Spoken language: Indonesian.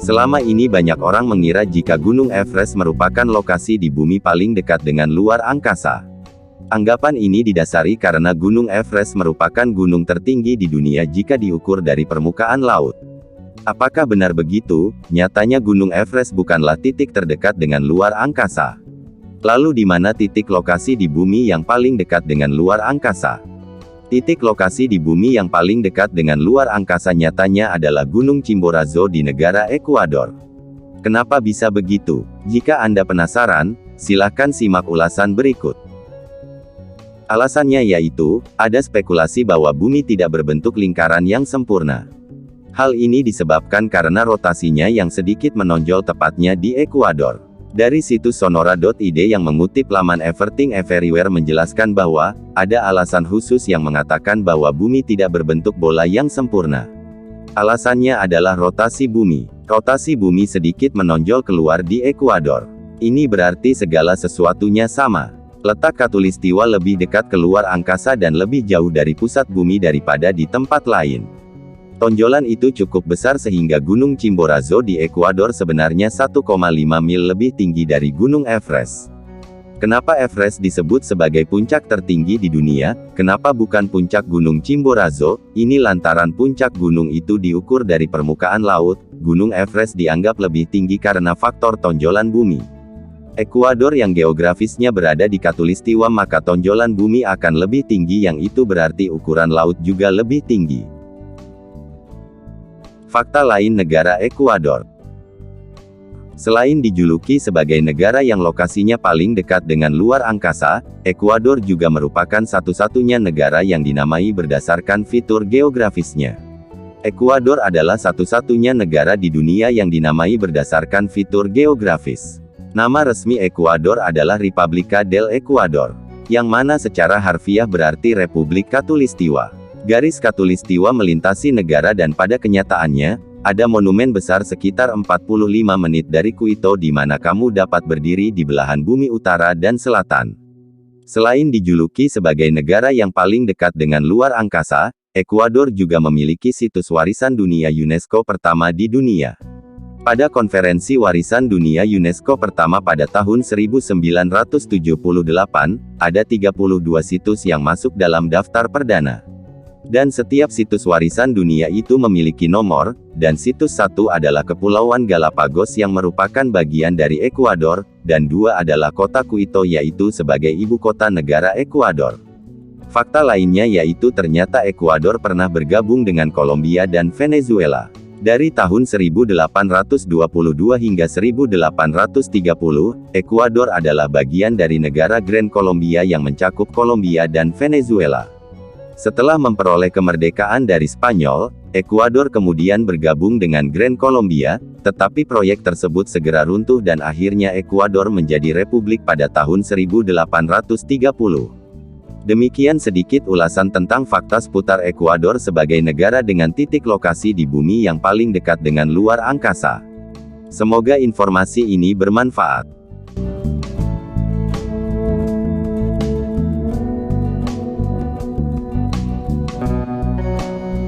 Selama ini banyak orang mengira jika Gunung Everest merupakan lokasi di bumi paling dekat dengan luar angkasa. Anggapan ini didasari karena Gunung Everest merupakan gunung tertinggi di dunia jika diukur dari permukaan laut. Apakah benar begitu? Nyatanya Gunung Everest bukanlah titik terdekat dengan luar angkasa. Lalu di mana titik lokasi di bumi yang paling dekat dengan luar angkasa? Titik lokasi di bumi yang paling dekat dengan luar angkasa nyatanya adalah Gunung Chimborazo di negara Ekuador. Kenapa bisa begitu? Jika Anda penasaran, silakan simak ulasan berikut. Alasannya yaitu, ada spekulasi bahwa bumi tidak berbentuk lingkaran yang sempurna. Hal ini disebabkan karena rotasinya yang sedikit menonjol tepatnya di Ekuador. Dari situs sonora.id yang mengutip laman Everything Everywhere menjelaskan bahwa, ada alasan khusus yang mengatakan bahwa bumi tidak berbentuk bola yang sempurna. Alasannya adalah rotasi bumi. Rotasi bumi sedikit menonjol keluar di Ekuador. Ini berarti segala sesuatunya sama. Letak khatulistiwa lebih dekat keluar angkasa dan lebih jauh dari pusat bumi daripada di tempat lain. Tonjolan itu cukup besar sehingga Gunung Chimborazo di Ekuador sebenarnya 1,5 mil lebih tinggi dari Gunung Everest. Kenapa Everest disebut sebagai puncak tertinggi di dunia? Kenapa bukan puncak Gunung Chimborazo? Ini lantaran puncak gunung itu diukur dari permukaan laut. Gunung Everest dianggap lebih tinggi karena faktor tonjolan bumi. Ekuador yang geografisnya berada di khatulistiwa maka tonjolan bumi akan lebih tinggi yang itu berarti ukuran laut juga lebih tinggi. Fakta lain negara Ekuador. Selain dijuluki sebagai negara yang lokasinya paling dekat dengan luar angkasa, Ekuador juga merupakan satu-satunya negara yang dinamai berdasarkan fitur geografisnya. Ekuador adalah satu-satunya negara di dunia yang dinamai berdasarkan fitur geografis. Nama resmi Ekuador adalah República del Ecuador, yang mana secara harfiah berarti Republik Khatulistiwa. Garis khatulistiwa melintasi negara dan pada kenyataannya, ada monumen besar sekitar 45 menit dari Quito di mana kamu dapat berdiri di belahan bumi utara dan selatan. Selain dijuluki sebagai negara yang paling dekat dengan luar angkasa, Ekuador juga memiliki situs warisan dunia UNESCO pertama di dunia. Pada konferensi warisan dunia UNESCO pertama pada tahun 1978, ada 32 situs yang masuk dalam daftar perdana. Dan setiap situs warisan dunia itu memiliki nomor, dan situs 1 adalah Kepulauan Galapagos yang merupakan bagian dari Ekuador, dan 2 adalah kota Quito yaitu sebagai ibu kota negara Ekuador. Fakta lainnya yaitu ternyata Ekuador pernah bergabung dengan Kolombia dan Venezuela. Dari tahun 1822 hingga 1830, Ekuador adalah bagian dari negara Gran Colombia yang mencakup Kolombia dan Venezuela. Setelah memperoleh kemerdekaan dari Spanyol, Ekuador kemudian bergabung dengan Gran Colombia, tetapi proyek tersebut segera runtuh dan akhirnya Ekuador menjadi republik pada tahun 1830. Demikian sedikit ulasan tentang fakta seputar Ekuador sebagai negara dengan titik lokasi di bumi yang paling dekat dengan luar angkasa. Semoga informasi ini bermanfaat.